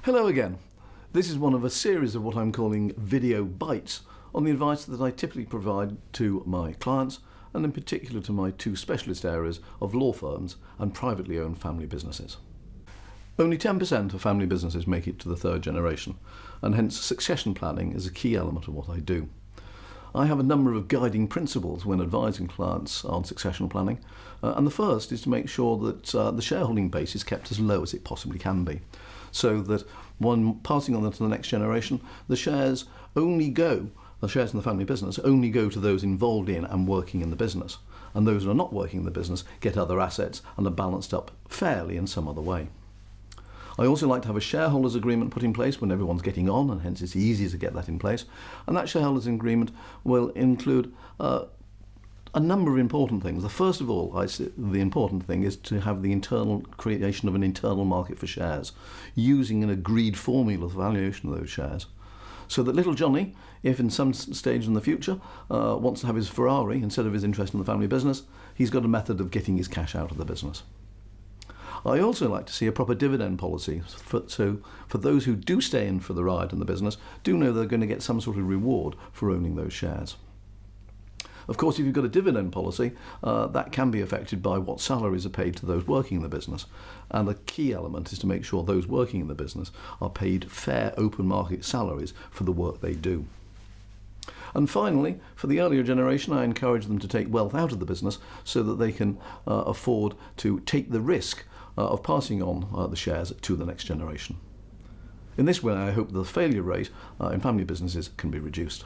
Hello again. This is one of a series of what I'm calling video bites on the advice that I typically provide to my clients, and in particular to my two specialist areas of law firms and privately owned family businesses. Only 10% of family businesses make it to the third generation, and hence succession planning is a key element of what I do. I have a number of guiding principles when advising clients on succession planning, and the first is to make sure that the shareholding base is kept as low as it possibly can be, so that when passing on to the next generation, the shares in the family business only go to those involved in and working in the business, and those who are not working in the business get other assets and are balanced up fairly in some other way. I also like to have a shareholders agreement put in place when everyone's getting on, and hence it's easy to get that in place. And that shareholders agreement will include a number of important things. The first of all, the important thing is to have the internal creation of an internal market for shares, using an agreed formula for valuation of those shares. So that little Johnny, if in some stage in the future wants to have his Ferrari instead of his interest in the family business, he's got a method of getting his cash out of the business. I also like to see a proper dividend policy, so for those who do stay in for the ride in the business, do know they're going to get some sort of reward for owning those shares. Of course, if you've got a dividend policy, that can be affected by what salaries are paid to those working in the business. And the key element is to make sure those working in the business are paid fair open market salaries for the work they do. And finally, for the earlier generation, I encourage them to take wealth out of the business so that they can afford to take the risk of passing on the shares to the next generation. In this way, I hope the failure rate in family businesses can be reduced.